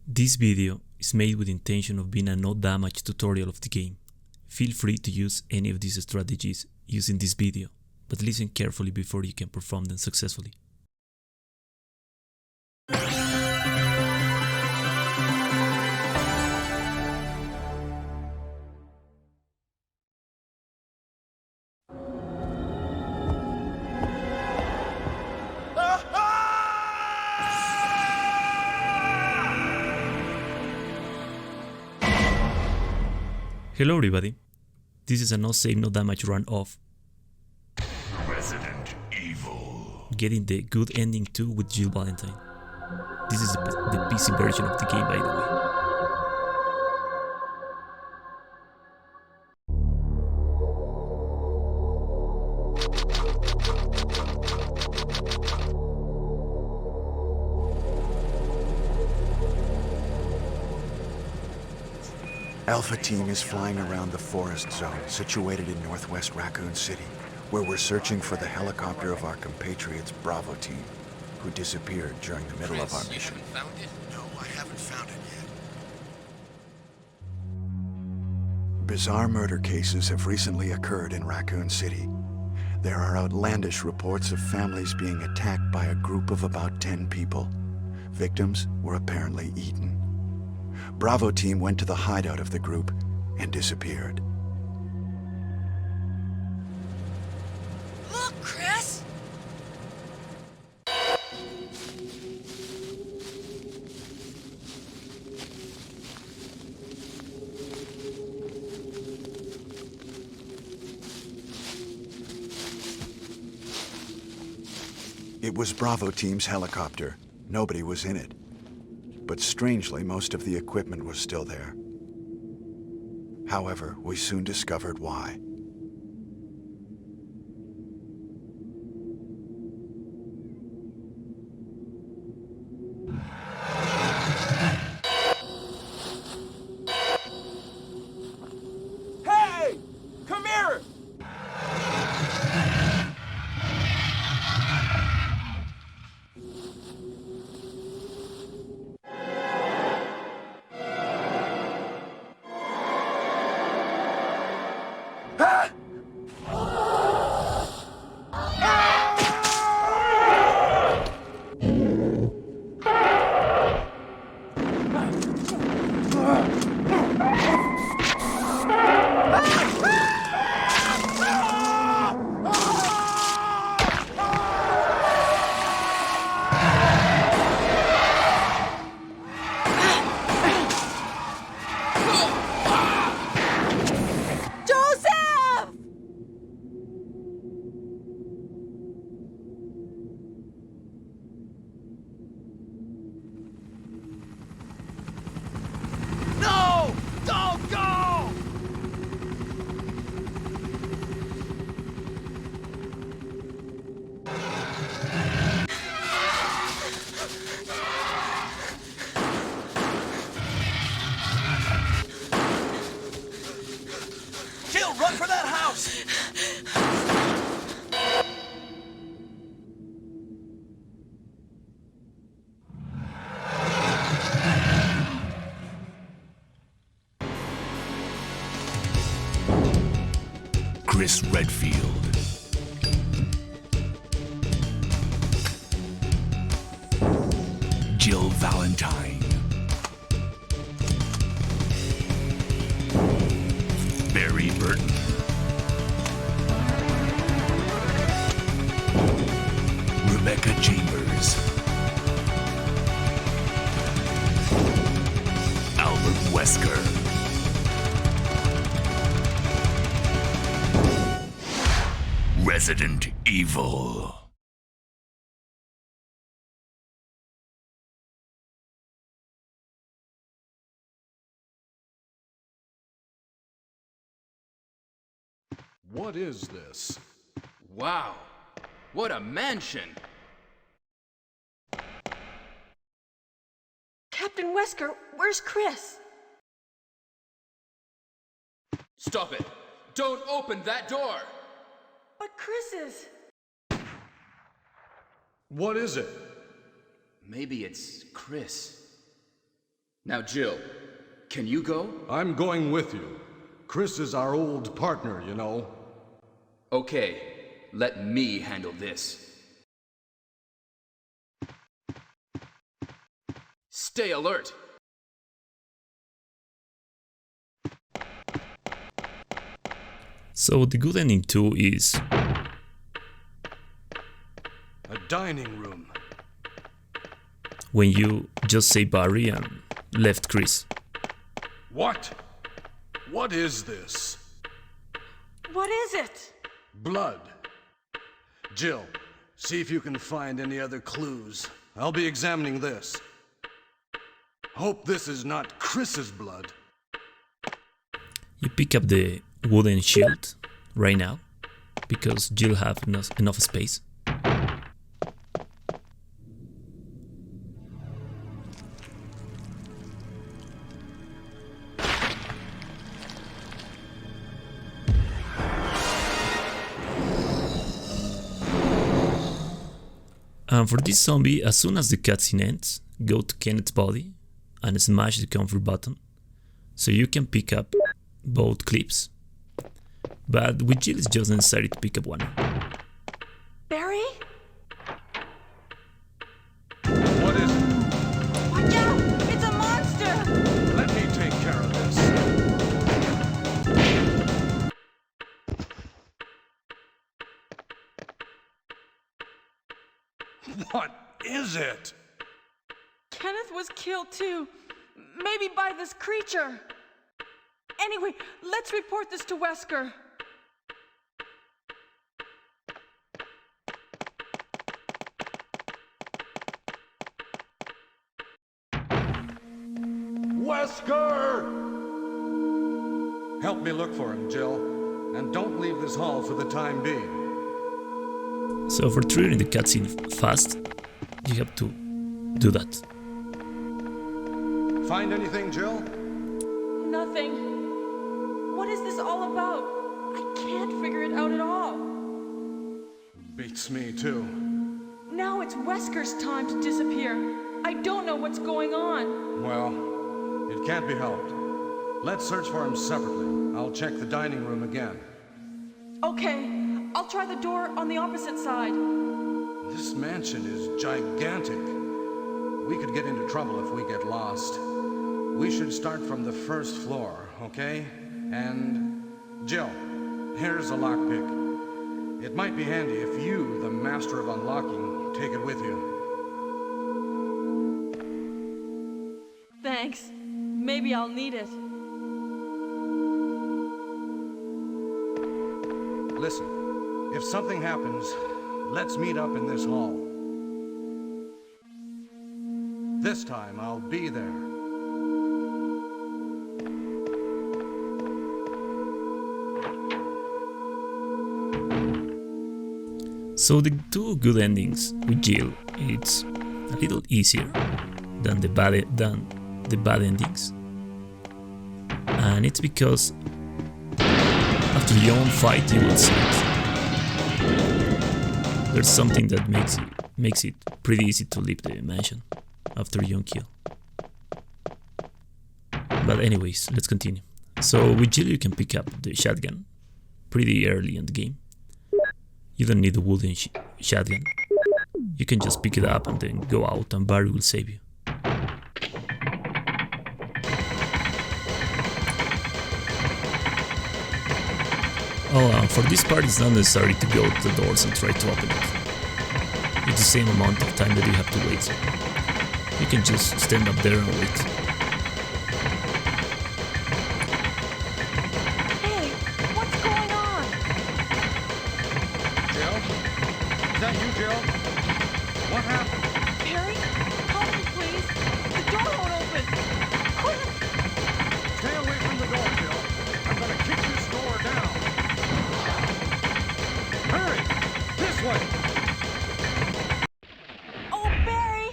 This video is made with the intention of being a no damage tutorial of the game. Feel free to use any of these strategies using this video, but listen carefully before you can perform them successfully. Hello everybody, this is a no save no damage run of Resident Evil. Getting the Good Ending 2 with Jill Valentine. This is the PC version of the game, by the way. Alpha Team is flying around the forest zone situated in northwest Raccoon City, where we're searching for the helicopter of our compatriots Bravo Team, who disappeared during the middle of our mission. You haven't found it? No, I haven't found it yet. Bizarre murder cases have recently occurred in Raccoon City. There are outlandish reports of families being attacked by a group of about 10 people. Victims were apparently eaten. Bravo Team went to the hideout of the group and disappeared. Look, Chris! It was Bravo Team's helicopter. Nobody was in it. But strangely, most of the equipment was still there. However, we soon discovered why. Hey! Come here! No! Don't go! Jill, run for that house! Chris Redfield. Jill Valentine. Barry Burton. Rebecca Chambers. Albert Wesker. Resident Evil. What is this? Wow, what a mansion! Captain Wesker, where's Chris? Stop it! Don't open that door! But Chris is... What is it? Maybe it's Chris. Now, Jill, can you go? I'm going with you. Chris is our old partner, you know. Okay, let me handle this. Stay alert! So the good ending too is A dining room. when you just say Barry and left Chris. What? What is this? What is it? Blood. Jill, see if you can find any other clues. I'll be examining this. Hope this is not Chris's blood. You pick up the wooden shield right now because you'll have enough space. And for this zombie, as soon as the cutscene ends, go to Kenneth's body and smash the comfort button so you can pick up both clips. But with Jill it's just necessary to pick up one. Barry? What is it? Watch out! It's a monster! Let me take care of this. What is it? Kenneth was killed too. Maybe by this creature. Anyway, let's report this to Wesker. Wesker! Help me look for him, Jill. And don't leave this hall for the time being. So for triggering the cutscene fast, you have to do that. Find anything, Jill? Nothing. What is this all about? I can't figure it out at all. Beats me, too. Now it's Wesker's time to disappear. I don't know what's going on. Well, it can't be helped. Let's search for him separately. I'll check the dining room again. Okay, I'll try the door on the opposite side. This mansion is gigantic. We could get into trouble if we get lost. We should start from the first floor, okay? And Jill, here's a lockpick. It might be handy if you, the master of unlocking, take it with you. Thanks. Maybe I'll need it. Listen, if something happens, let's meet up in this hall. This time I'll be there. So the two good endings with Jill, it's a little easier than the bad endings, and it's because after your own fight you will see it. There's something that makes it pretty easy to leave the mansion after Yawn Kill. But anyways, let's continue. So with Jill you can pick up the shotgun pretty early in the game. You don't need a wooden shotgun. You can just pick it up and then go out and Barry will save you. Oh, for this part it's not necessary to go to the doors and try to open it. It's the same amount of time that you have to wait. You can just stand up there and wait. Hey, what's going on? Jill? Is that you, Jill? What happened? Barry, help me please. The door won't open. Quick! Stay away from the door, Jill. I'm gonna kick this door down. Hurry! This way! Oh, Barry!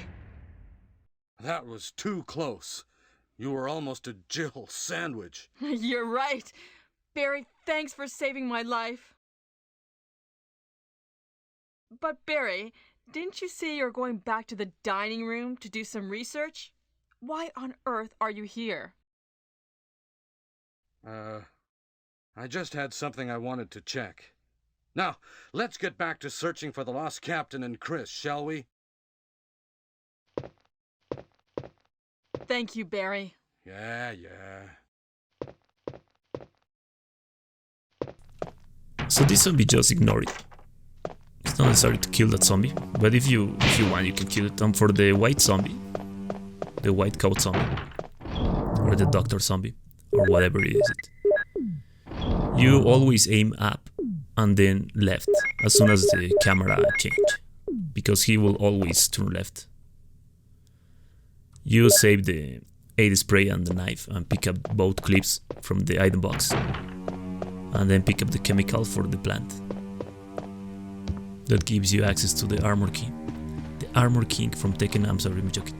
That was too close. You were almost a Jill sandwich. You're right. Barry, thanks for saving my life. But Barry, didn't you say you're going back to the dining room to do some research? Why on earth are you here? I just had something I wanted to check. Now, let's get back to searching for the lost captain and Chris, shall we? Thank you, Barry. Yeah. So this zombie just ignore it. It's not necessary to kill that zombie, but if you want, you can kill it. And for the white zombie, the white coat zombie, or the doctor zombie, or whatever it is, you always aim up and then left as soon as the camera changes, because he will always turn left. You save the AD spray and the knife and pick up both clips from the item box, and then pick up the chemical for the plant. That gives you access to the armor key. The armor king from Tekken. I'm sorry, I'm joking.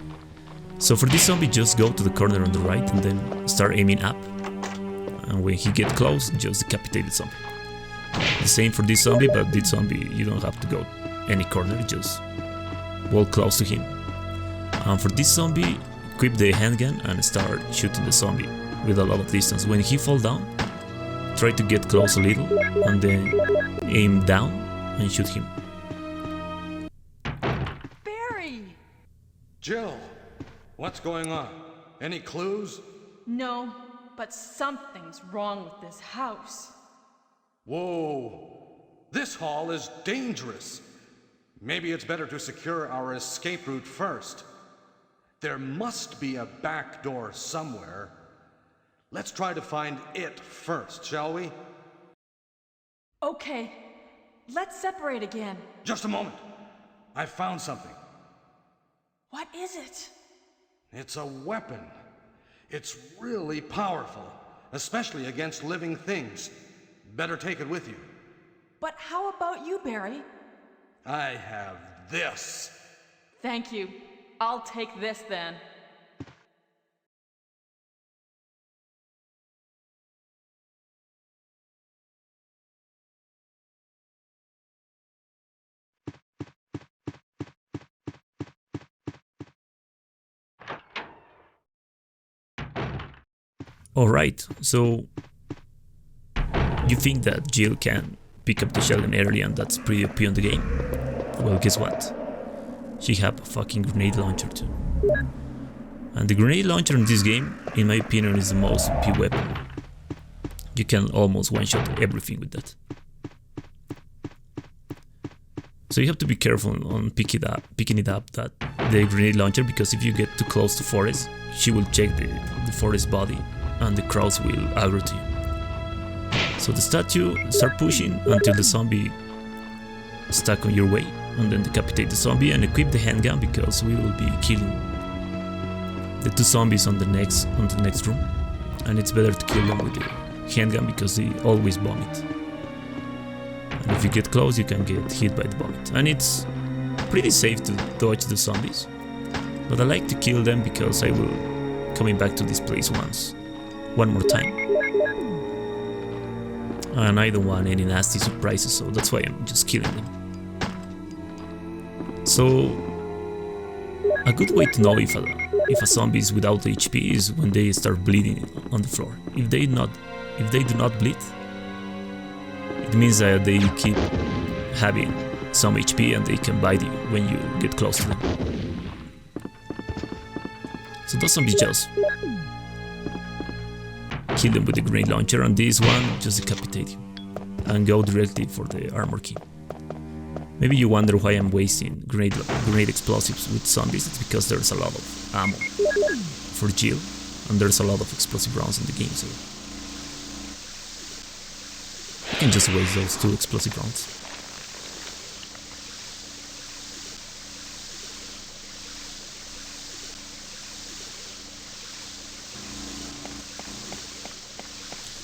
So for this zombie, just go to the corner on the right and then start aiming up. And when he gets close, just decapitate the zombie. The same for this zombie, but this zombie, you don't have to go any corner, just walk close to him. And for this zombie, equip the handgun and start shooting the zombie with a lot of distance. When he falls down, try to get close a little and then aim down and shoot him. Barry! Jill, what's going on? Any clues? No, but something's wrong with this house. Whoa, this hall is dangerous. Maybe it's better to secure our escape route first. There must be a back door somewhere. Let's try to find it first, shall we? Okay, let's separate again. Just a moment. I found something. What is it? It's a weapon. It's really powerful, especially against living things. Better take it with you. But how about you, Barry? I have this. Thank you. I'll take this then. Alright, so you think that Jill can pick up the shotgun early and that's pretty OP on the game? Well, guess what? She have a fucking grenade launcher too. And the grenade launcher in this game, in my opinion, is the most OP weapon. You can almost one-shot everything with that. So you have to be careful on picking it up that the grenade launcher, because if you get too close to Forrest, she will check the Forrest body and the crows will aggro to you. So the statue, start pushing until the zombie is stuck on your way, and then decapitate the zombie and equip the handgun, because we will be killing the two zombies on the next room, and it's better to kill them with the handgun because they always vomit. And if you get close, you can get hit by the vomit, and it's pretty safe to dodge the zombies. But I like to kill them because I will coming back to this place one more time. And I don't want any nasty surprises, so that's why I'm just killing them. So, a good way to know if a zombie is without HP is when they start bleeding on the floor. If they do not bleed, it means that they keep having some HP and they can bite you when you get close to them. So those zombies just kill them with the grenade launcher, and this one just decapitate you and go directly for the armor key. Maybe you wonder why I'm wasting grenade explosives with zombies. It's because there's a lot of ammo for Jill, and there's a lot of explosive rounds in the game, so you can just waste those 2 explosive rounds.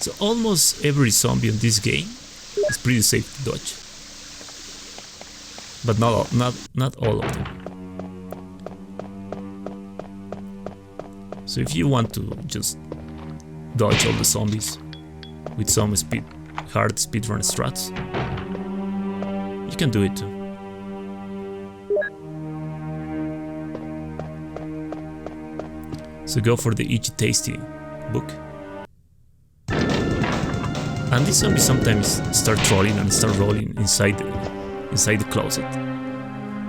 So almost every zombie in this game is pretty safe to dodge. But not all of them. So if you want to just dodge all the zombies with some hard speedrun strats, you can do it too. So go for the Itchy Tasty book. And this zombie sometimes start trolling and start rolling inside the closet.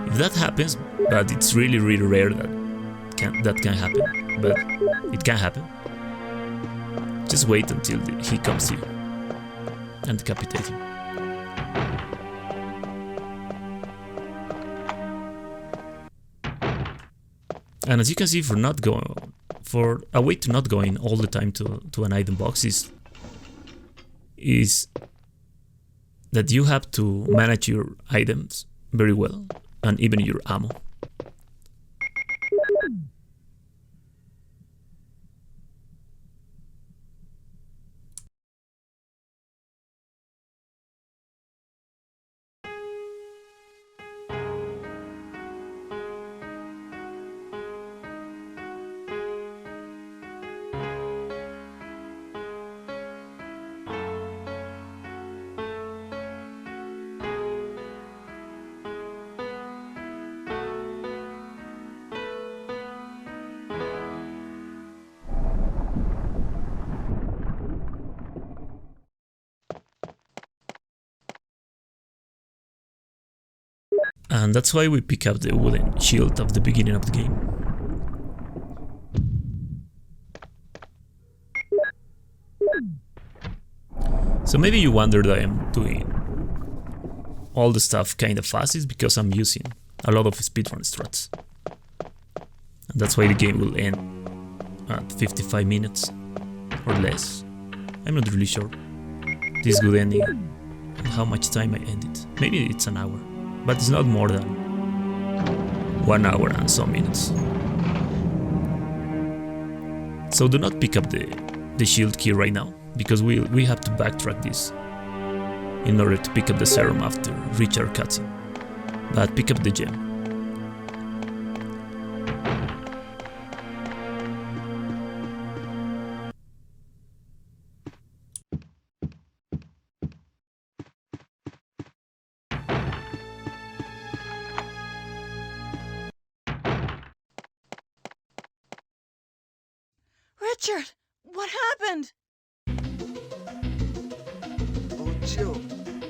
If that happens, but it's really rare that can happen, but it can happen. Just wait until he comes to you and decapitate him. And as you can see, for a way to not go in all the time to an item box is that you have to manage your items very well, and even your ammo. And that's why we pick up the wooden shield of the beginning of the game. So maybe you wonder that I'm doing all the stuff kind of fast. It's because I'm using a lot of speedrun strats. And that's why the game will end at 55 minutes or less. I'm not really sure. This good ending and how much time I end it. Maybe it's an hour. But it's not more than 1 hour and some minutes. So do not pick up the shield key right now, because we have to backtrack this in order to pick up the serum after Richard cutscene. But pick up the gem. Richard, what happened? Oh, Jill,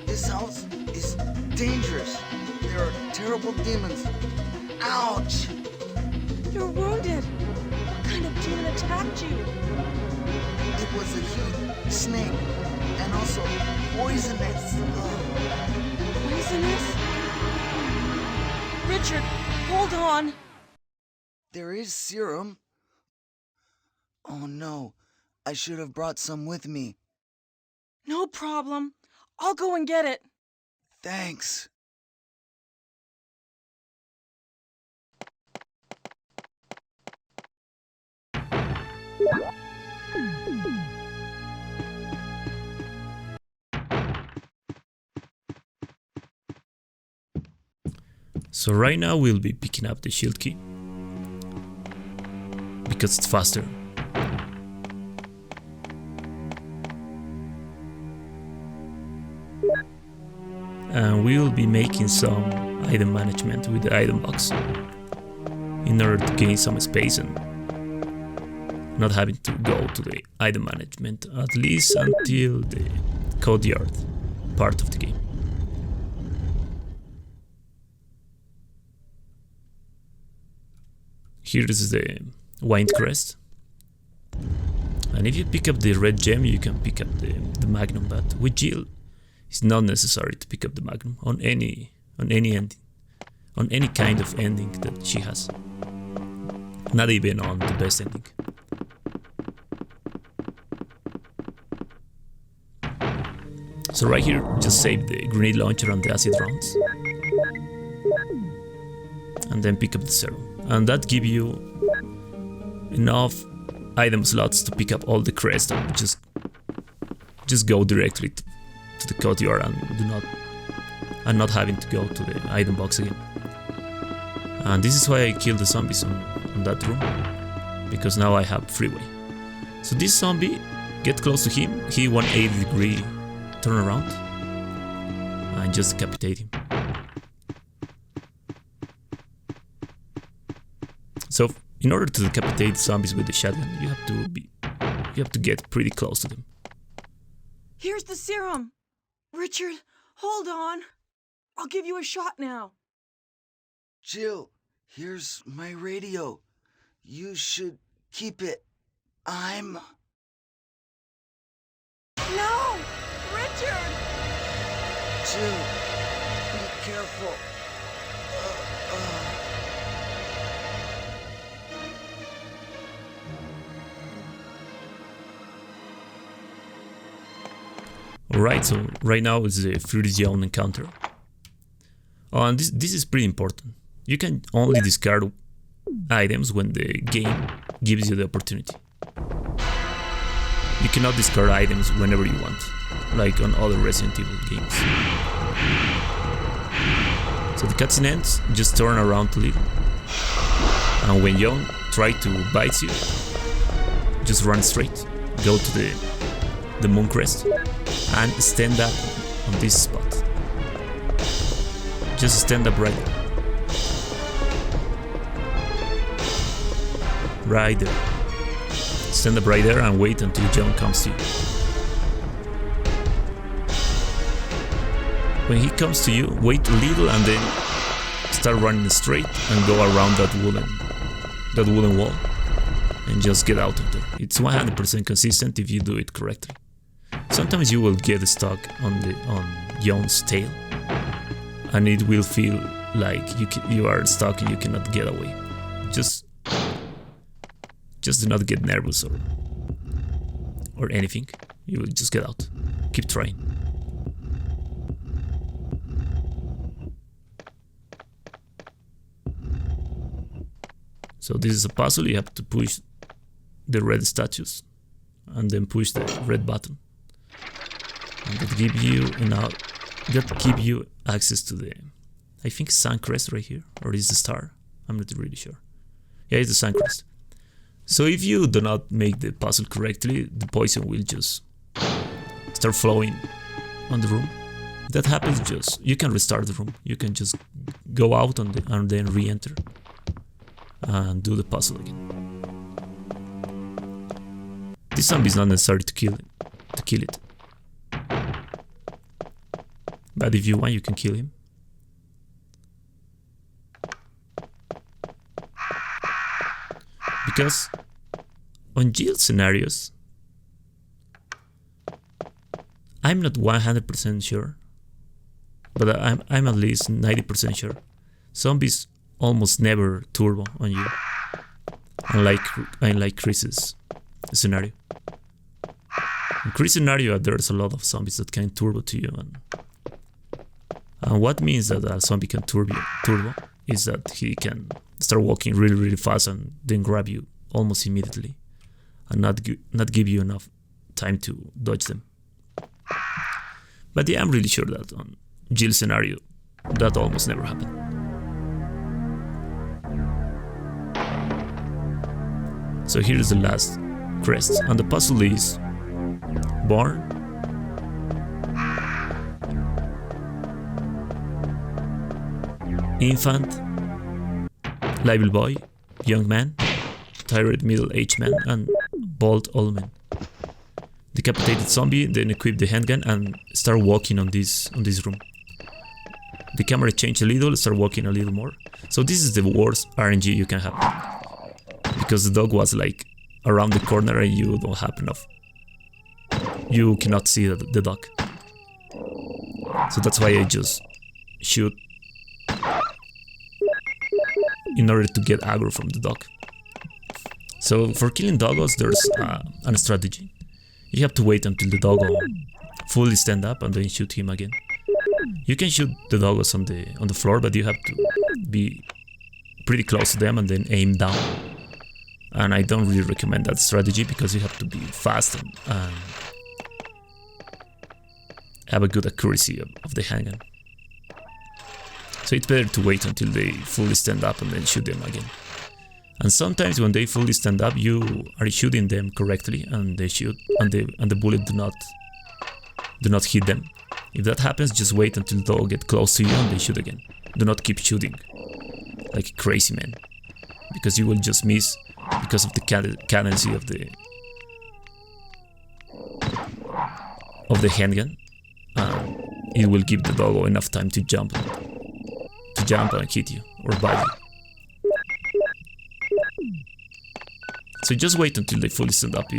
this house is dangerous. There are terrible demons. Ouch! You're wounded. What kind of demon attacked you? It was a huge snake and also poisonous. Poisonous? Richard, hold on. There is serum. Oh no, I should have brought some with me. No problem. I'll go and get it. Thanks. So right now we'll be picking up the shield key, because it's faster. And we will be making some item management with the item box in order to gain some space and not having to go to the item management, at least until the courtyard part of the game. Here is the Wind Crest, and if you pick up the red gem you can pick up the Magnum, but with Jill it's not necessary to pick up the Magnum on any ending, on any kind of ending that she has, not even on the best ending. So right here, just save the grenade launcher and the acid rounds, and then pick up the serum, and that gives you enough item slots to pick up all the crests and just go directly to the courtyard and not having to go to the item box again. And this is why I killed the zombies on that room, because now I have freeway. So this zombie, get close to him, he 180-degree turn around and just decapitate him. So in order to decapitate zombies with the shotgun, you have to get pretty close to them. Here's the serum. Richard, hold on. I'll give you a shot now. Jill, here's my radio. You should keep it. No! Richard! Jill, be careful. Alright, so right now is the Fruity Yawn encounter. Oh, and this is pretty important. You can only discard items when the game gives you the opportunity. You cannot discard items whenever you want, like on other Resident Evil games. So the cutscene ends, just turn around a little. And when Yawn tries to bite you, just run straight, go to the moon crest, and stand up on this spot. Just stand up right there. Right there. Stand up right there and wait until Yawn comes to you. When he comes to you, wait a little and then start running straight and go around that wooden wall and just get out of there. It's 100% consistent if you do it correctly. Sometimes you will get stuck on Yawn's tail, and it will feel like you are stuck and you cannot get away. Just do not get nervous or anything. You will just get out. Keep trying. So this is a puzzle. You have to push the red statues and then push the red button. And that give you access to the, I think, sun crest right here, or is the star? I'm not really sure. Yeah, it's the sun crest. So if you do not make the puzzle correctly, the poison will just start flowing on the room. If that happens, you can restart the room. You can just go out and then re-enter and do the puzzle again. This zombie is not necessary to kill it. But if you want, you can kill him. Because on Jill's scenarios, I'm not 100% sure, but I'm at least 90% sure. Zombies almost never turbo on you, unlike Chris's scenario. In Chris' scenario, there's a lot of zombies that can turbo to you, and what means that a zombie can turbo is that he can start walking really, really fast and then grab you almost immediately, and not give you enough time to dodge them. But yeah, I'm really sure that on Jill's scenario, that almost never happened. So here is the last crest, and the puzzle is born, infant, lively boy, young man, tired middle-aged man, and bald old man. Decapitated zombie, then equip the handgun and start walking on this room. The camera changed a little, start walking a little more. So this is the worst RNG you can have, because the dog was like around the corner and you don't have enough. You cannot see the dog. So that's why I just shoot in order to get aggro from the dog. So for killing Doggos, there's a strategy. You have to wait until the doggo fully stand up and then shoot him again. You can shoot the Doggos on the floor, but you have to be pretty close to them and then aim down. And I don't really recommend that strategy because you have to be fast and have a good accuracy of the handgun. So it's better to wait until they fully stand up and then shoot them again. And sometimes when they fully stand up, you are shooting them correctly and they shoot and the bullet do not hit them. If that happens, just wait until they get close to you and they shoot again. Do not keep shooting like a crazy man. because you will just miss because of the cadency of the handgun. It will give the doggo enough time to jump and hit you or bite you. So just wait until they fully stand up.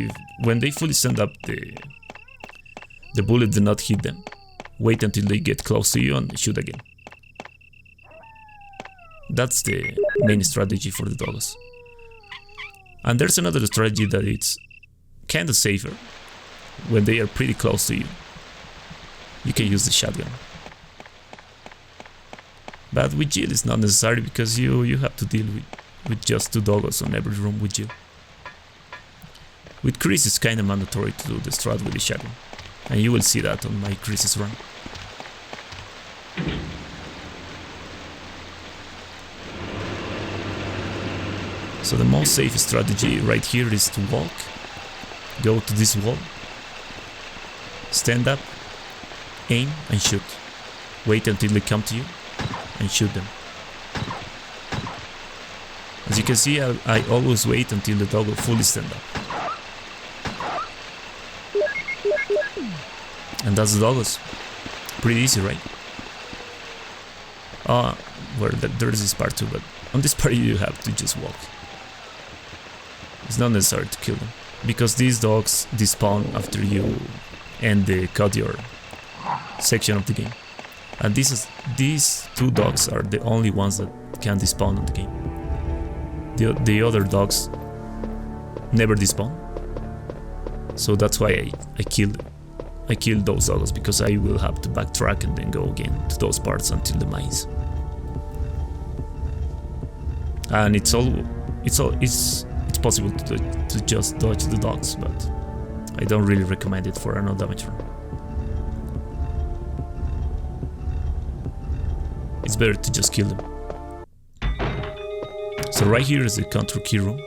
When they fully stand up, the bullet do not hit them. Wait until they get close to you and shoot again. That's the main strategy for the doggos. And there's another strategy that it's kinda safer. When they are pretty close to you, you can use the shotgun. But with Jill it's not necessary because you have to deal with just 2 doggos on every room with Jill. With Chris it's kinda mandatory to do the strat with the shotgun. And you will see that on my Chris's run. So the most safe strategy right here is to walk, go to this wall, stand up, aim and shoot. Wait until they come to you and shoot them. As you can see, I always wait until the doggo fully stand up. And that's the doggos. Pretty easy, right? Well, there's this part too, but on this part you have to just walk. It's not necessary to kill them, because these dogs despawn after you end the cut your section of the game. And these 2 dogs are the only ones that can despawn on the game. The other dogs never despawn. So that's why I killed those dogs, because I will have to backtrack and then go again to those parts until the mines. And it's possible to just dodge the dogs, but I don't really recommend it for a no damage run. It's better to just kill them. So right here is the control key room.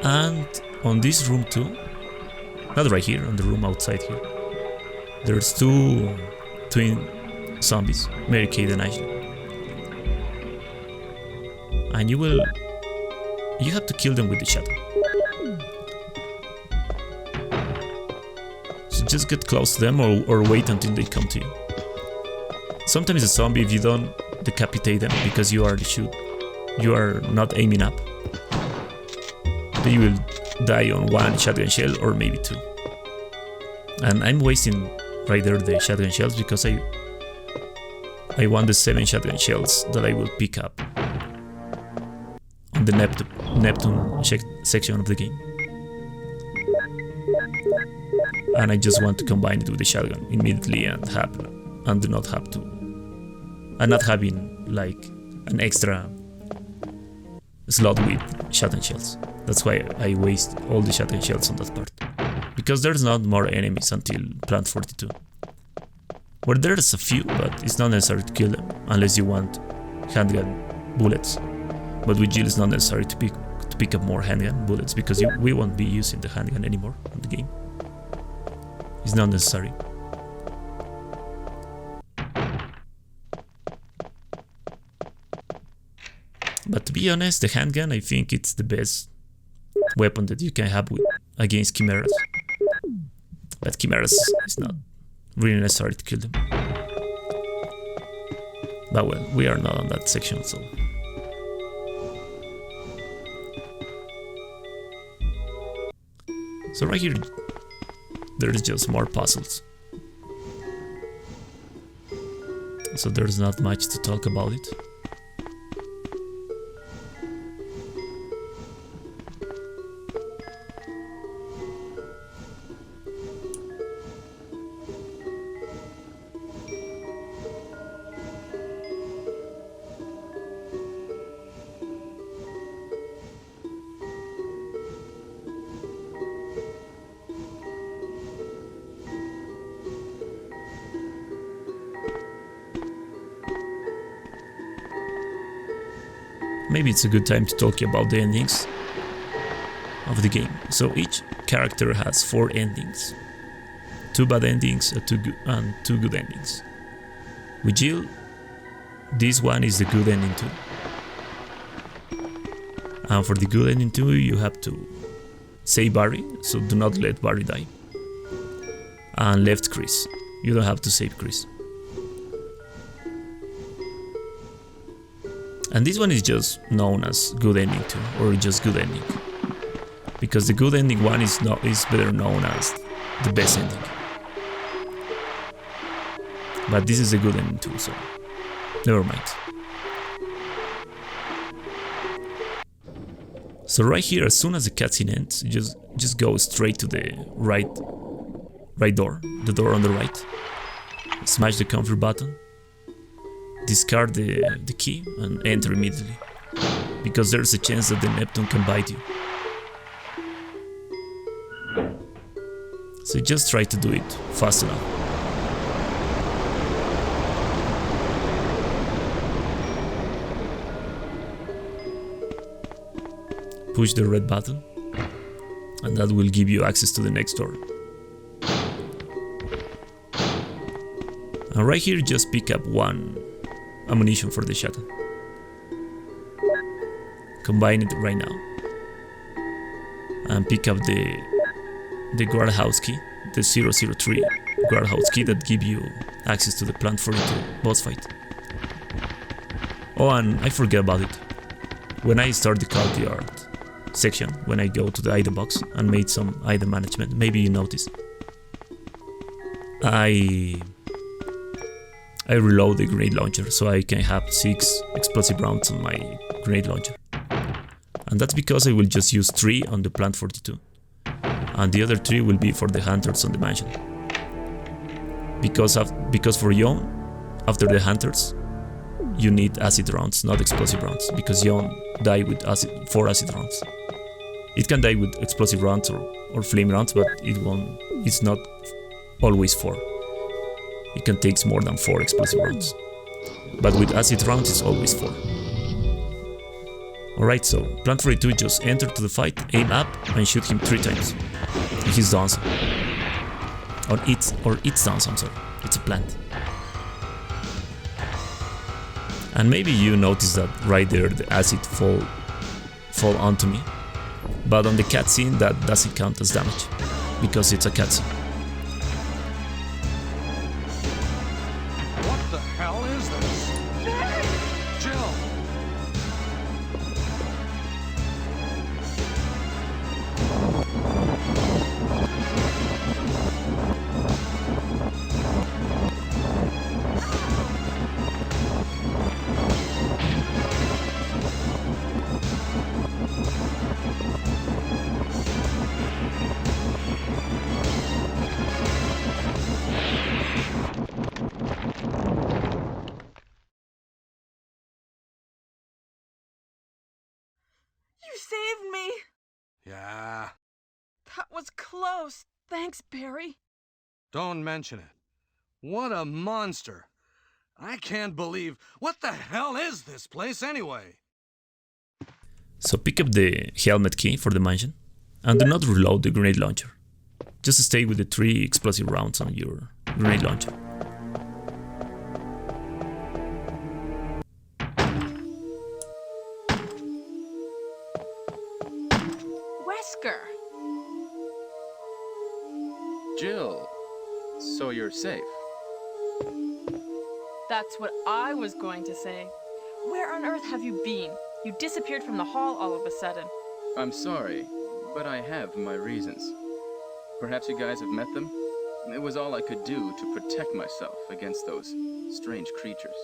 And on this room too, not right here, on the room outside here, there's 2 twin zombies, Mary Kate and Ashley. And you have to kill them with the shotgun. So just get close to them or wait until they come to you. Sometimes a zombie, if you don't decapitate them because you are not aiming up, they will die on 1 shotgun shell or maybe 2. And I'm wasting right there the shotgun shells because I want the 7 shotgun shells that I will pick up on the Neptune section of the game. And I just want to combine it with the shotgun immediately and not having like an extra slot with shotgun shells. That's why I waste all the shotgun shells on that part. Because there's not more enemies until Plant 42. Where there's a few, but it's not necessary to kill them unless you want handgun bullets. But with Jill it's not necessary to pick up more handgun bullets because we won't be using the handgun anymore in the game. It's not necessary. But to be honest, the handgun, I think it's the best weapon that you can have against Chimeras. But Chimeras is not really necessary to kill them. But well, we are not on that section, so... So right here, there's just more puzzles. So there's not much to talk about it. Maybe it's a good time to talk about the endings of the game. So each character has 4 endings. 2 bad endings and 2 good endings. With Jill, this one is the good ending too. And for the good ending too, you have to save Barry, so do not let Barry die. And left Chris. You don't have to save Chris. And this one is just known as good ending too, or just good ending. Because the good ending one is better known as the best ending. But this is a good ending too, so never mind. So right here, as soon as the cutscene ends, just go straight to the right door, the door on the right. Smash the comfort button, discard the key, and enter immediately. Because there's a chance that the Neptune can bite you. So just try to do it fast enough. Push the red button, and that will give you access to the next door. And right here, just pick up one ammunition for the shotgun. Combine it right now. And pick up the guardhouse key, the 003 guardhouse key that give you access to the Plant 42 boss fight. Oh, and I forget about it. When I start the quality art section, when I go to the item box and made some item management, maybe you noticed, I reload the grenade launcher so I can have 6 explosive rounds on my grenade launcher. And that's because I will just use 3 on the Plant 42. And the other 3 will be for the hunters on the mansion. Because for Yawn, after the hunters, you need acid rounds, not explosive rounds, because Yawn die with 4 acid rounds. It can die with explosive rounds or flame rounds, but it's not always 4. It can take more than 4 explosive rounds. But with acid rounds, it's always 4. Alright, so Plant 42 just enter to the fight, aim up, and shoot him 3 times. He's done. Or it's done, I'm sorry. It's a plant. And maybe you notice that right there the acid fall onto me. But on the cutscene that doesn't count as damage, because it's a cutscene. What the hell is this? Jill! You saved me! Yeah, That was close. Thanks, Barry. don't mention it. What a monster. I can't believe... What the hell is this place anyway? So pick up the helmet key for the mansion, and do not reload the grenade launcher. Just stay with the 3 explosive rounds on your grenade launcher. Wesker! Jill, so you're safe. That's what I was going to say. Where on earth have you been? You disappeared from the hall all of a sudden. I'm sorry, but I have my reasons. Perhaps you guys have met them? It was all I could do to protect myself against those strange creatures.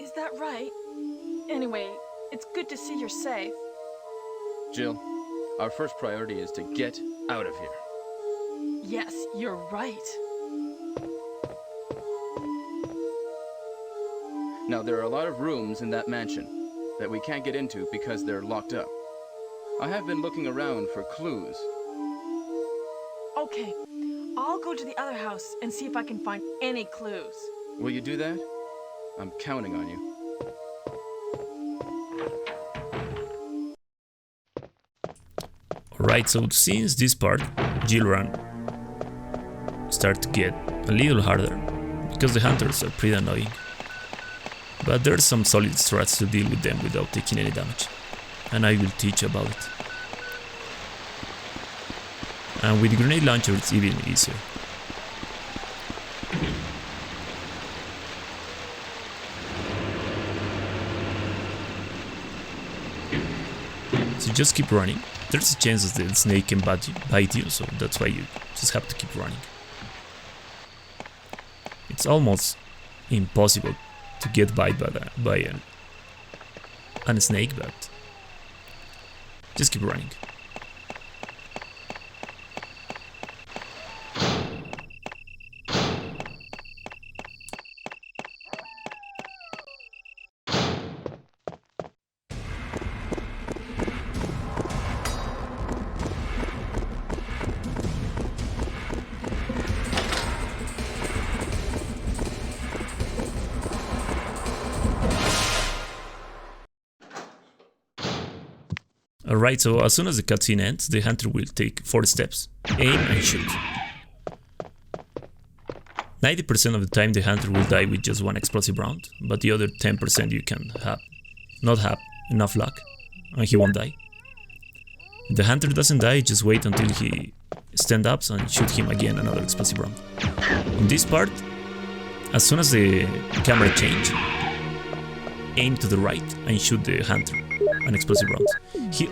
Is that right? Anyway, it's good to see you're safe. Jill, our first priority is to get out of here. Yes, you're right. Now, there are a lot of rooms in that mansion that we can't get into because they're locked up. I have been looking around for clues. Okay, I'll go to the other house and see if I can find any clues. Will you do that? I'm counting on you. Alright, so since this part, Jill run start to get a little harder, because the hunters are pretty annoying. But there's some solid strats to deal with them without taking any damage. and I will teach about it. And with grenade launcher it's even easier. So just keep running. There's a chance that the snake can bite you, so that's why you just have to keep running. It's almost impossible to get bite by a snake, but just keep running. Alright, so as soon as the cutscene ends, the hunter will take 4 steps. Aim and shoot. 90% of the time the hunter will die with just 1 explosive round, but the other 10% you can not have enough luck, and he won't die. If the hunter doesn't die, just wait until he stands up and shoot him again another explosive round. On this part, as soon as the camera changes, aim to the right and shoot the hunter an explosive round. He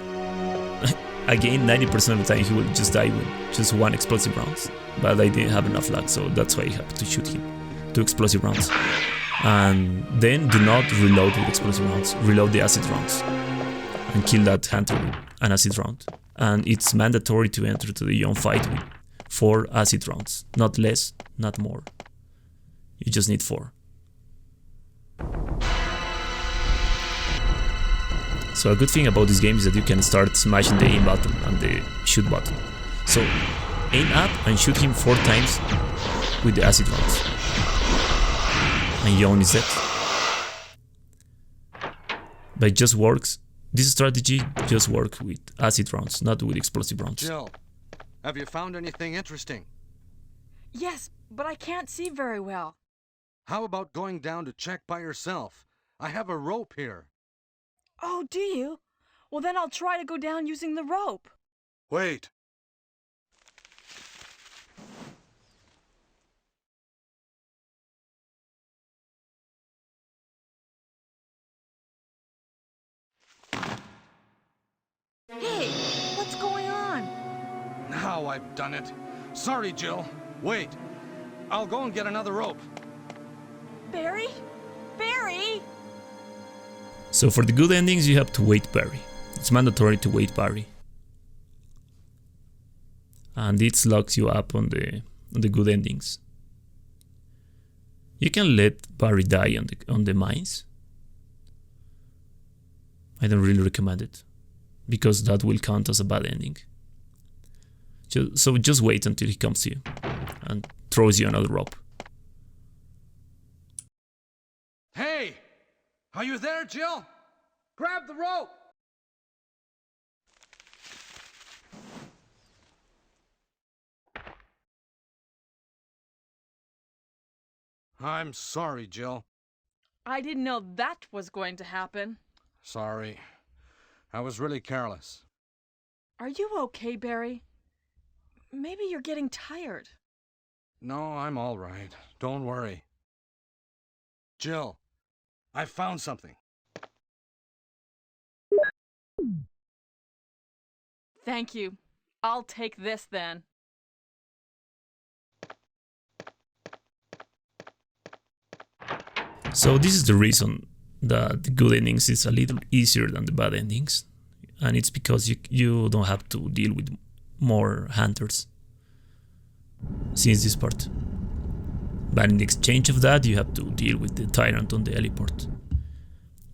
again 90% of the time he will just die with just 1 explosive rounds, but I didn't have enough luck, so that's why I have to shoot him 2 explosive rounds. And then do not reload with explosive rounds, reload the acid rounds and kill that hunter with an acid round. And it's mandatory to enter to the Yawn fight with 4 acid rounds, not less, not more. You just need 4. So a good thing about this game is that you can start smashing the aim button and the shoot button. So aim up and shoot him 4 times with the acid rounds. And Yawn is dead. But it just works. This strategy just works with acid rounds, not with explosive rounds. Jill, have you found anything interesting? Yes, but I can't see very well. How about going down to check by yourself? I have a rope here. Oh, do you? Well, then I'll try to go down using the rope. Wait. Hey, what's going on? Now I've done it. Sorry, Jill. Wait. I'll go and get another rope. Barry? Barry? So for the good endings you have to wait Barry. It's mandatory to wait Barry. And it locks you up on the good endings. You can let Barry die on the mines. I don't really recommend it, because that will count as a bad ending. So just wait until he comes to you and throws you another rope. Hey! Are you there, Jill? Grab the rope! I'm sorry, Jill. I didn't know that was going to happen. Sorry. I was really careless. Are you okay, Barry? Maybe you're getting tired. No, I'm all right. Don't worry. Jill, I found something. Thank you. I'll take this then. So this is the reason that the good endings is a little easier than the bad endings. And it's because you don't have to deal with more hunters since this part. But in exchange of that, you have to deal with the Tyrant on the heliport.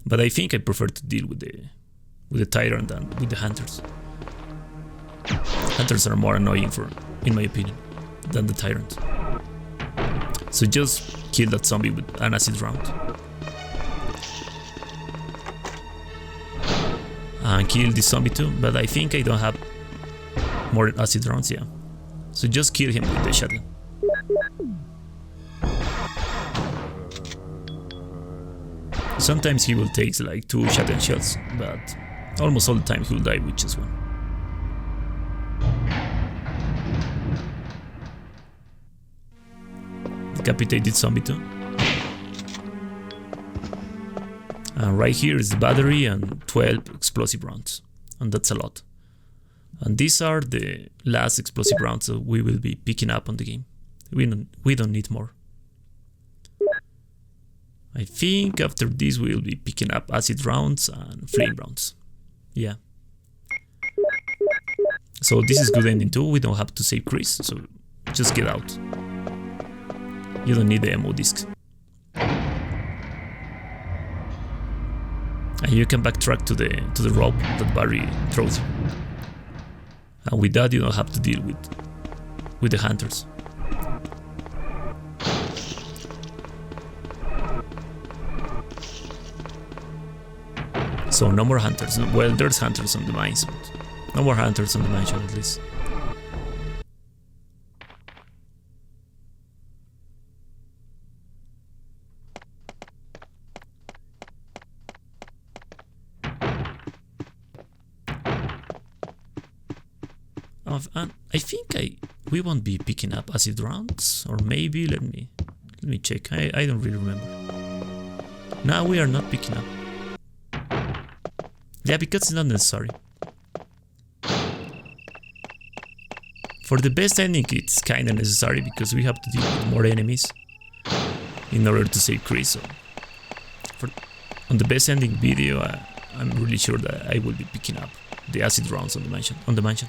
But I think I prefer to deal with the Tyrant than with the hunters. Hunters are more annoying, in my opinion, than the Tyrant. So just kill that zombie with an acid round. And kill this zombie too, but I think I don't have more acid rounds, yeah. So just kill him with the shotgun. Sometimes he will take like 2 shotgun shots, but Almost all the time he'll die with just one. Decapitated zombie too. And right here is the battery and 12 explosive rounds. And that's a lot. And these are the last explosive rounds that we will be picking up on the game. We don't need more. I think after this we'll be picking up acid rounds and flame rounds. Yeah. So this is good ending too. We don't have to save Chris, so just get out. You don't need the ammo disc. And you can backtrack to the rope that Barry throws you. And with that you don't have to deal with the hunters. So no more hunters. Well, there's hunters on the mines, but no more hunters on the mansion at least. And I think we won't be picking up acid rounds, or maybe let me check. I don't really remember. No, we are not picking up. Yeah, because it's not necessary. For the best ending, it's kinda necessary because we have to deal with more enemies in order to save Chris. So on the best ending video, I'm really sure that I will be picking up the acid rounds on the mansion.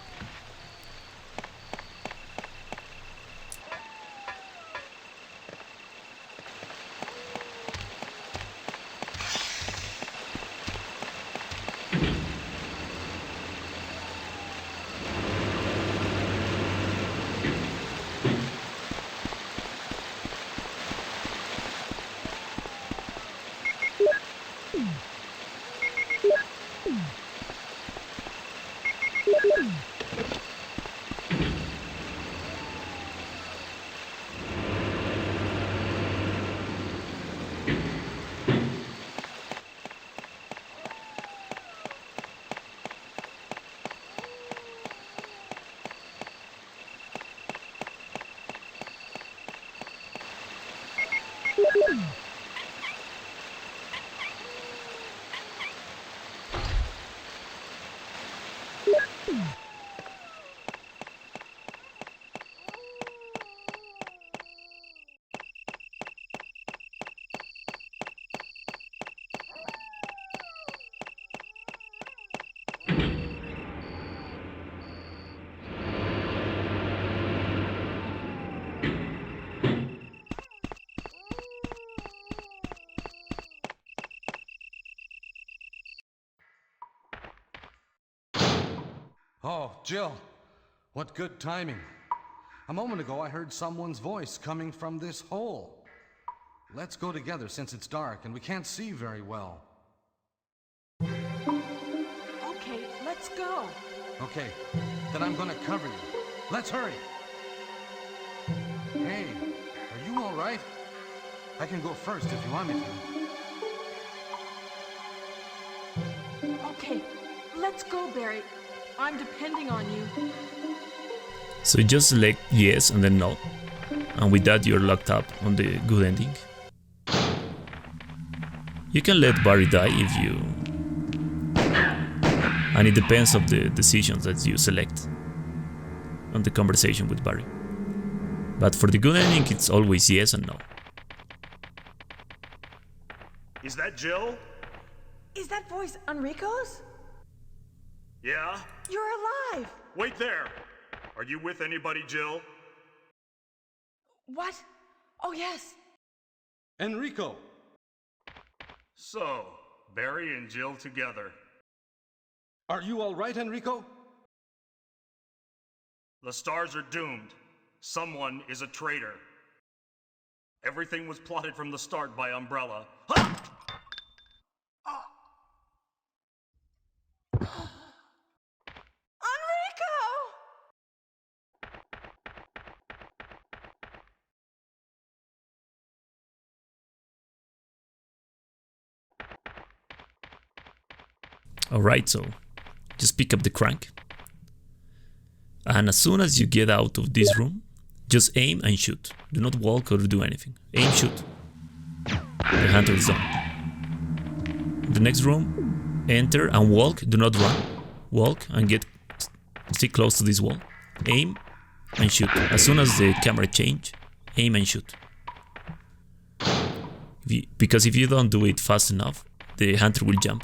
Oh, Jill, what good timing. A moment ago I heard someone's voice coming from this hole. Let's go together since it's dark and we can't see very well. Okay, let's go. Okay, then I'm gonna cover you. Let's hurry. Hey, are you all right? I can go first if you want me to. Okay, let's go, Barry. I'm depending on you. So you just select yes and then no. And with that you're locked up on the good ending. You can let Barry die if you... And it depends on the decisions that you select on the conversation with Barry. But for the good ending it's always yes and no. Is that Jill? Is that voice Enrico's? Yeah? You're alive! Wait there! Are you with anybody, Jill? What? Oh, yes. Enrico! So, Barry and Jill together. Are you all right, Enrico? The stars are doomed. Someone is a traitor. Everything was plotted from the start by Umbrella. Ha! Alright, so just pick up the crank. And as soon as you get out of this room, just aim and shoot. Do not walk or do anything. Aim, shoot. The hunter is on. The next room, enter and walk. Do not run. Walk and stick close to this wall. Aim and shoot. As soon as the camera change, aim and shoot. Because if you don't do it fast enough, the hunter will jump.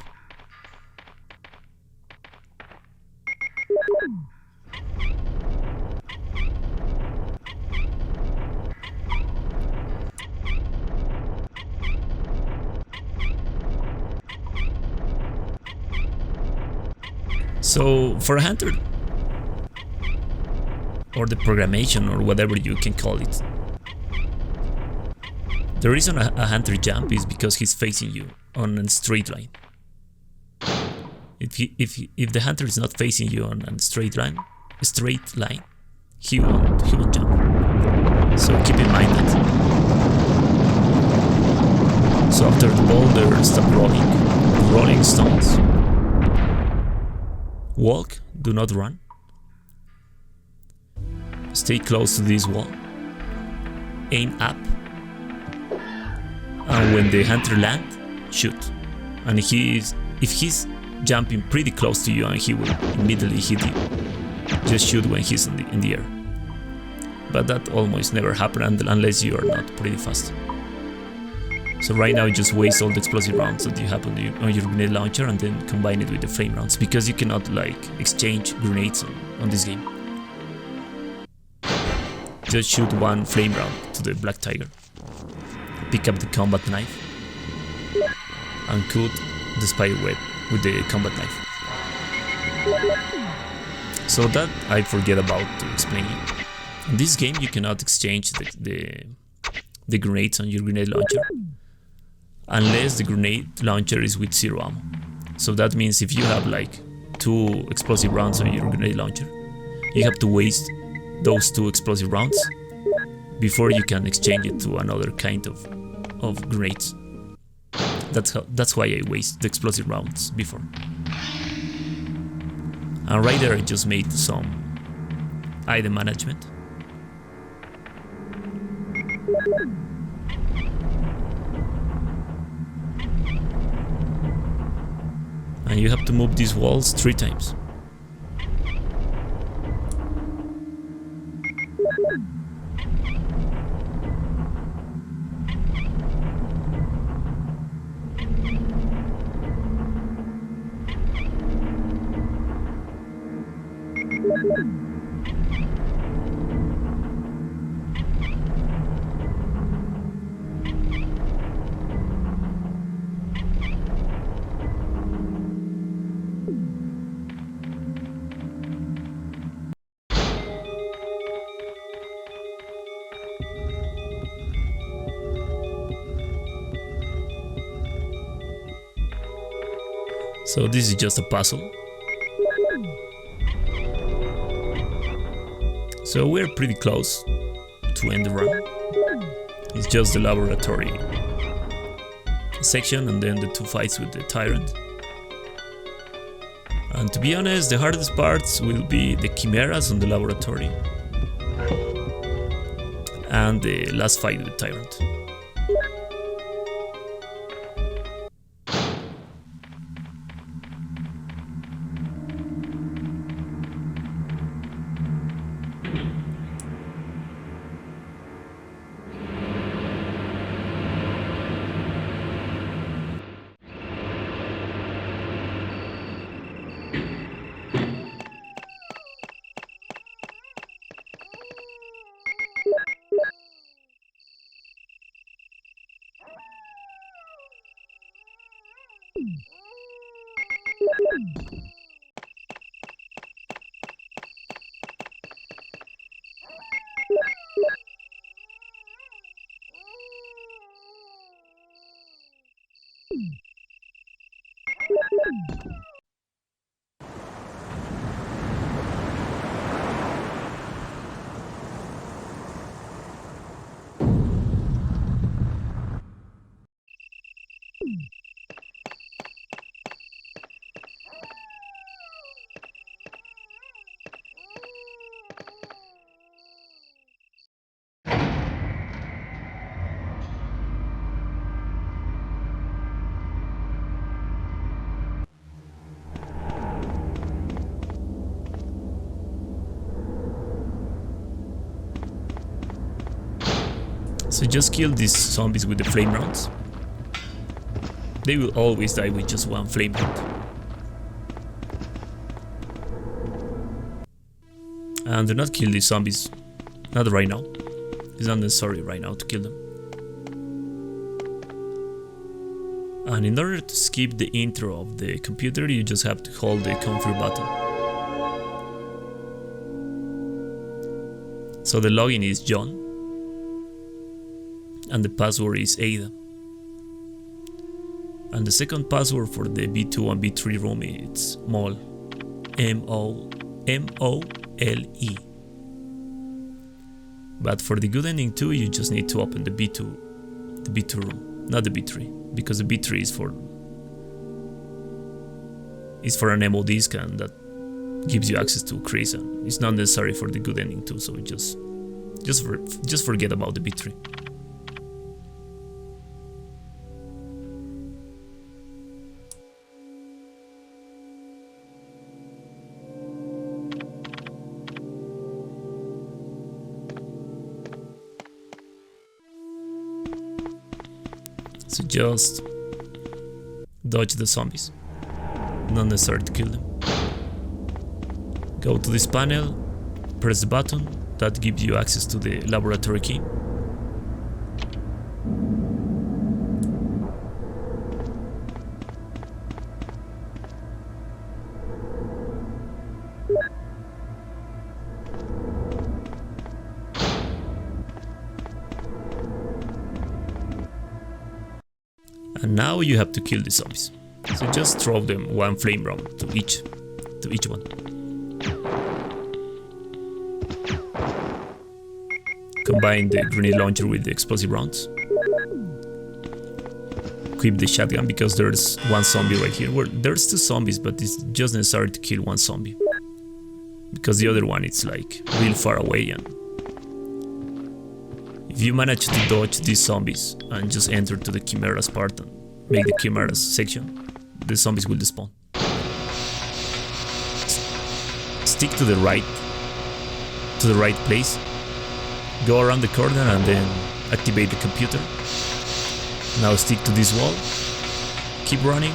So for a hunter, or the programmation or whatever you can call it, the reason a hunter jump is because he's facing you on a straight line. If the hunter is not facing you on a straight line, he won't jump. So keep in mind that. So after the boulder stop rolling stones. Walk, do not run. Stay close to this wall. Aim up. And when the hunter lands, shoot. And if he's jumping pretty close to you, and he will immediately hit you, just shoot when he's in the air. But that almost never happens unless you are not pretty fast. So right now you just waste all the explosive rounds that you have on your grenade launcher and then combine it with the flame rounds, because you cannot like exchange grenades on this game. Just shoot one flame round to the black tiger. Pick up the combat knife and cut the spider web with the combat knife. So that I forget about to explain you. In this game you cannot exchange the grenades on your grenade launcher unless the grenade launcher is with 0 ammo. So that means if you have like 2 explosive rounds on your grenade launcher, you have to waste those 2 explosive rounds before you can exchange it to another kind of grenades. That's why I waste the explosive rounds before. And right there I just made some item management. And you have to move these walls 3 times. So this is just a puzzle. So we're pretty close to end the run. It's just the laboratory section and then the 2 fights with the Tyrant. And to be honest, the hardest parts will be the Chimeras on the laboratory and the last fight with Tyrant. So just kill these zombies with the flame rounds. They will always die with just one flame round. And do not kill these zombies. Not right now. It's not necessary right now to kill them. And in order to skip the intro of the computer, you just have to hold the confirm button. So the login is John. And the password is Ada. And the second password for the B2 and B3 room is Mole. M-O-L-E. But for the good ending 2, you just need to open the B2 room, not the B3, because the B3 is for an ammo disc, and that gives you access to Chris, and it's not necessary for the good ending 2, so just forget about the B3. So just dodge the zombies. Not necessary to kill them. Go to this panel, press the button, that gives you access to the laboratory key. And now you have to kill the zombies. So just throw them one flame round to each one. Combine the grenade launcher with the explosive rounds. Equip the shotgun because there's one zombie right here. Well, there's two zombies, but it's just necessary to kill one zombie. Because the other one is like real far away, and if you manage to dodge these zombies and just enter to the Chimeras part and make the Chimeras section, the zombies will despawn. Stick to the right place. Go around the corner and then activate the computer. Now stick to this wall. Keep running.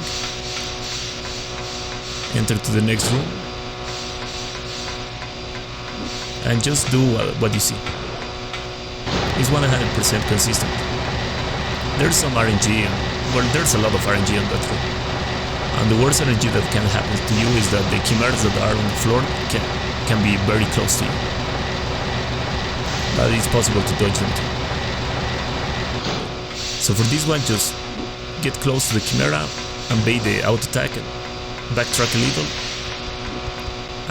Enter to the next room. And just do what you see. It's 100% consistent. There's some RNG, well, there's a lot of RNG on that room. And the worst RNG that can happen to you is that the Chimeras that are on the floor can be very close to you. But it's possible to dodge them too. So for this one, just get close to the Chimera, evade the auto attack, and backtrack a little,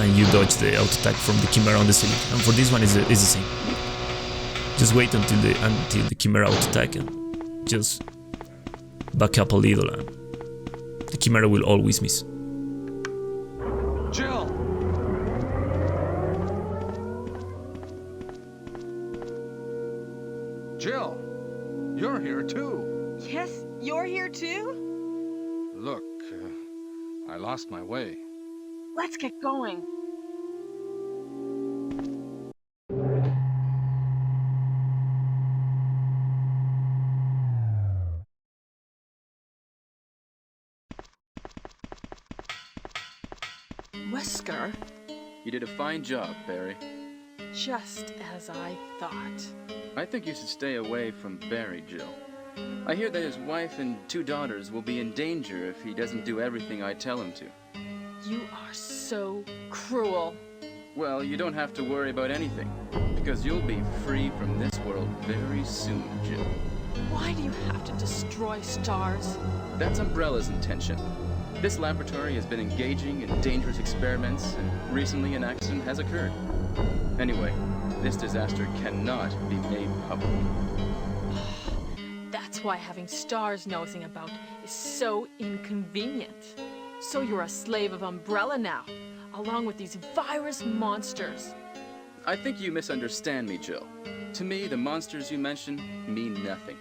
and you dodge the auto attack from the Chimera on the ceiling. And for this one, is the same. Just wait until the Chimera auto attack and just back up a little, and the Chimera will always miss. Jill! Jill, you're here too. Yes, you're here too? Look, I lost my way. Let's get going. Wesker? You did a fine job, Barry. Just as I thought. I think you should stay away from Barry, Jill. I hear that his wife and 2 daughters will be in danger if he doesn't do everything I tell him to. You are so cruel. Well, you don't have to worry about anything, because you'll be free from this world very soon, Jill. Why do you have to destroy stars? That's Umbrella's intention. This laboratory has been engaging in dangerous experiments, and recently an accident has occurred. Anyway, this disaster cannot be made public. That's why having stars nosing about is so inconvenient. So you're a slave of Umbrella now, along with these virus monsters. I think you misunderstand me, Jill. To me, the monsters you mention mean nothing.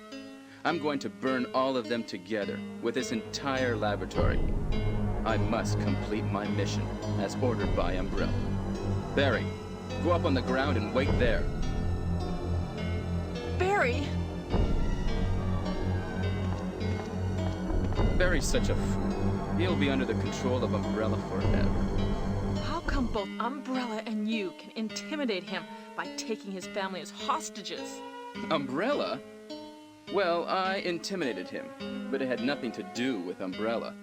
I'm going to burn all of them together with this entire laboratory. I must complete my mission as ordered by Umbrella. Barry, go up on the ground and wait there. Barry? Barry's such a fool. He'll be under the control of Umbrella forever. How come both Umbrella and you can intimidate him by taking his family as hostages? Umbrella? Well, I intimidated him, but it had nothing to do with Umbrella.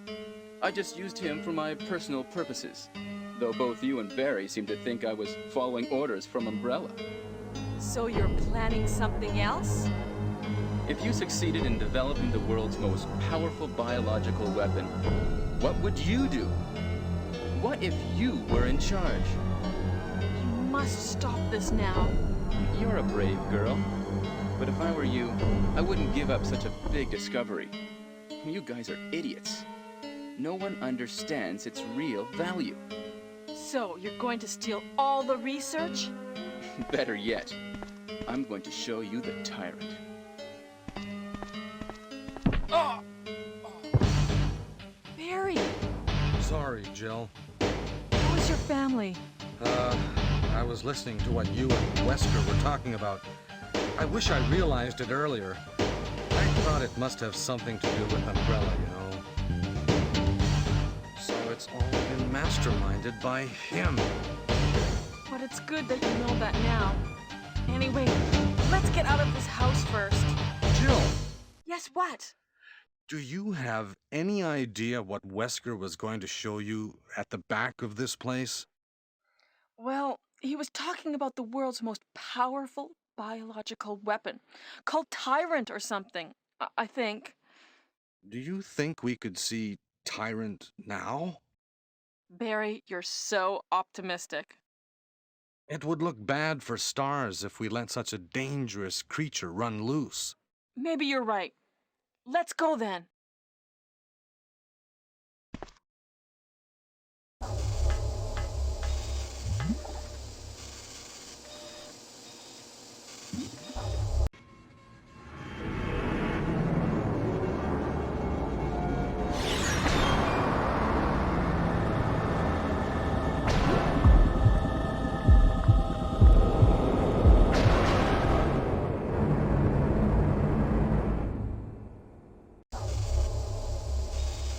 I just used him for my personal purposes, though both you and Barry seem to think I was following orders from Umbrella. So you're planning something else? If you succeeded in developing the world's most powerful biological weapon, what would you do? What if you were in charge? You must stop this now. You're a brave girl. But if I were you, I wouldn't give up such a big discovery. You guys are idiots. No one understands its real value. So you're going to steal all the research? Better yet, I'm going to show you the Tyrant. Oh! Barry! Sorry, Jill. How is your family? I was listening to what you and Wesker were talking about. I wish I realized it earlier. I thought it must have something to do with Umbrella, you know. So it's all been masterminded by him. But it's good that you know that now. Anyway, let's get out of this house first. Jill! Yes, what? Do you have any idea what Wesker was going to show you at the back of this place? Well, he was talking about the world's most powerful biological weapon, called Tyrant or something, I think. Do you think we could see Tyrant now? Barry, you're so optimistic. It would look bad for Stars if we let such a dangerous creature run loose. Maybe you're right. Let's go then.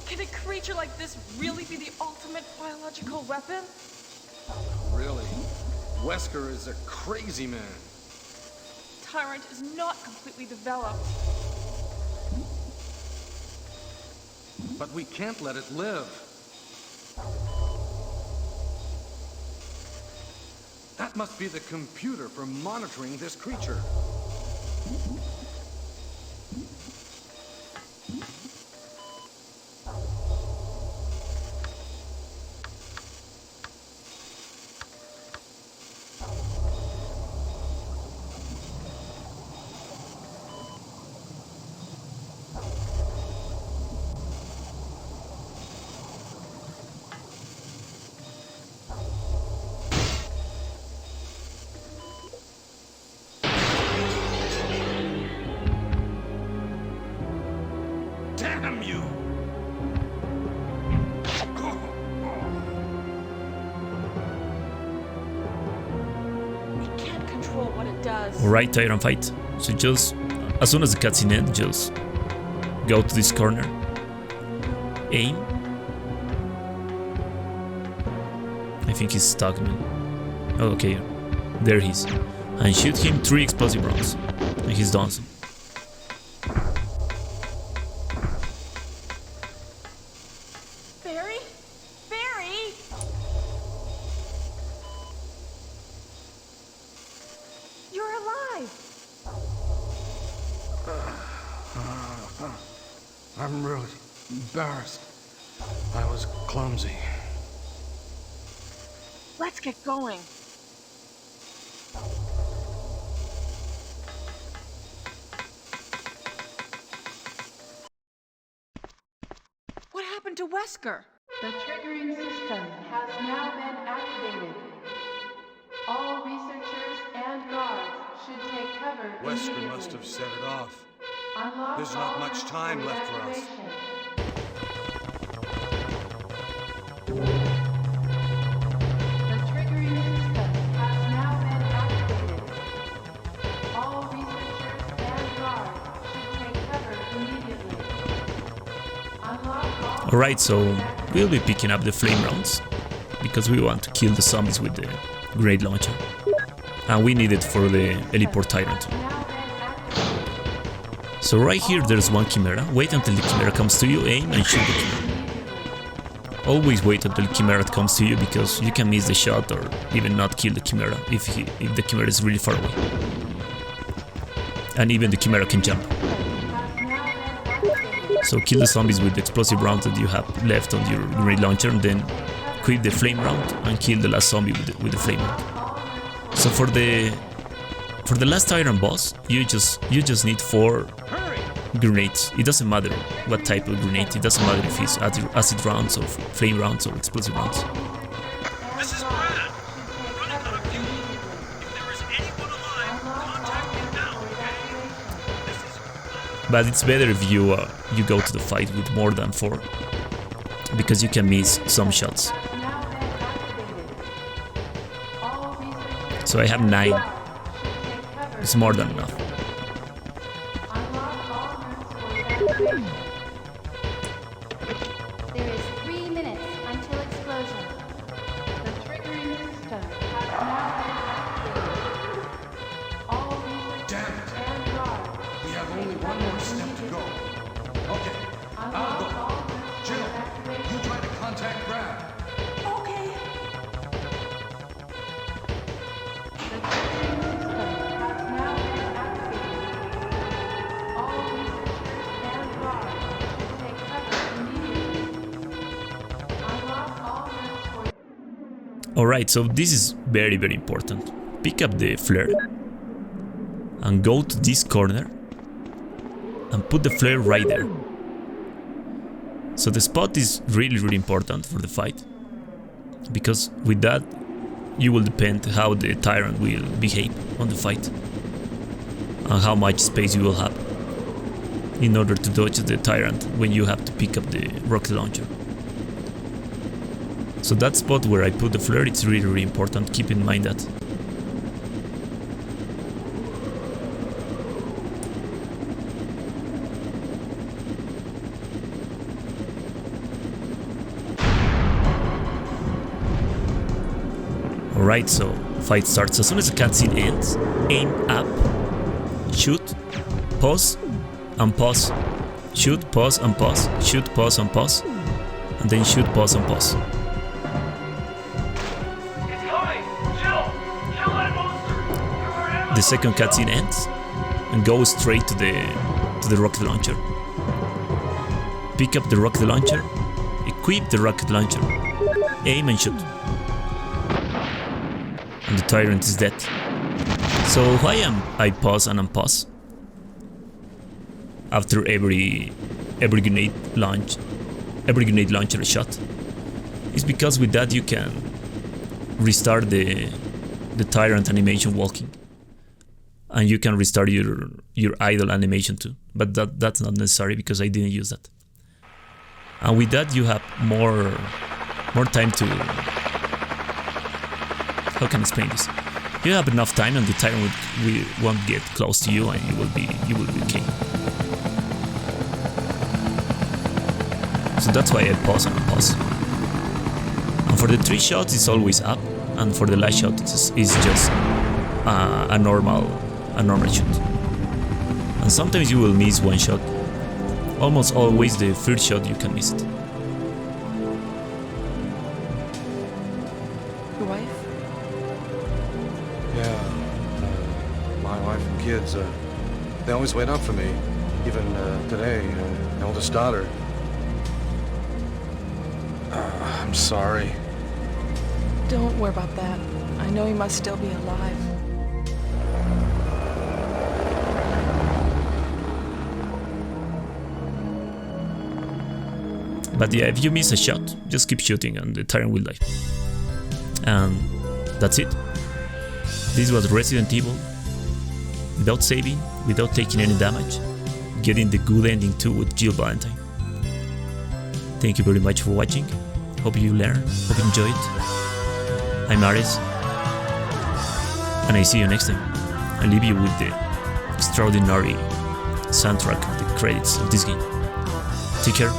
Can a creature like this really be the ultimate biological weapon? Really? Wesker is a crazy man. Tyrant is not completely developed. But we can't let it live. That must be the computer for monitoring this creature. Damn you! We can't control what it does. Alright, Tyrant fight. So just, as soon as the cutscene ends, just go to this corner, aim. I think he's stuck, man. Oh, okay, there he is. And shoot him 3 explosive rounds. And he's done so. Barry? Barry? You're alive! I'm really embarrassed. I was clumsy. Let's get going. What happened to Wesker? The triggering system has now been activated. All researchers and guards should take cover Wesker immediately. must have set it off. Unlock There's not all much time left for us. reactivation. The triggering system has now been activated. All researchers and guards should take cover immediately. Unlock Alright, so we'll be picking up the flame rounds because we want to kill the zombies with the grenade launcher. And we need it for the heliport tyrant. So right here there's one Chimera. Wait until the Chimera comes to you, aim and shoot the Chimera. Always wait until the Chimera comes to you because you can miss the shot or even not kill the Chimera if the Chimera is really far away. And even the Chimera can jump. So kill the zombies with the explosive rounds that you have left on your grenade launcher, and then equip the flame round and kill the last zombie with the flame round. So for the last tyrant boss, you just need 4 grenades. It doesn't matter what type of grenade. It doesn't matter if it's acid rounds or flame rounds or explosive rounds. This is Brad. Running out of fuel. If there is anyone alive, contact me now, okay? This is... But it's better if you go to the fight with more than 4, because you can miss some shots. So I have 9. It's more than enough. There is 3 minutes until explosion. The triggering system has now been activated. All researchers and guards We have only one more step to go. Okay, I'll go. Jill, you try to contact Brad. Okay. The triggering system has now been activated. All researchers and guards should take cover immediately. Unlock all rooms for Alright, so this is very important. Pick up the flare and go to this corner and put the flare right there. So the spot is really important for the fight, because with that you will depend how the tyrant will behave on the fight and how much space you will have in order to dodge the tyrant when you have to pick up the rocket launcher. So that spot where I put the flare, it's really important. Keep in mind that. Alright, so fight starts. As soon as the cutscene ends, aim up, shoot, pause, and pause, shoot, pause, and pause, shoot, pause, and pause, and then shoot, pause, and pause. It's coming! Jill! Kill that monster! The second cutscene ends and go straight to the rocket launcher. Pick up the rocket launcher, equip the rocket launcher, aim and shoot. And the tyrant is dead. So why am I pause and unpause after every grenade launcher shot? It's because with that you can restart the tyrant animation walking, and you can restart your idle animation too. But that's not necessary because I didn't use that. And with that you have more time to... How can I explain this? You have enough time and the tyrant won't get close to you, and you will be okay. So that's why I pause and unpause. And for the 3 shots it's always up, and for the last shot it's just a normal shot. And sometimes you will miss 1 shot. Almost always the 3rd shot you can miss it. Your wife? Yeah, my wife and kids, they always wait up for me. Even today, my oldest daughter. I'm sorry. Don't worry about that. I know he must still be alive. But yeah, if you miss a shot, just keep shooting and the tyrant will die. And that's it. This was Resident Evil. Without saving, without taking any damage, getting the good ending too with Jill Valentine. Thank you very much for watching. Hope you learned, hope you enjoyed. I'm Ares, and I see you next time. I leave you with the extraordinary soundtrack of the credits of this game. Take care.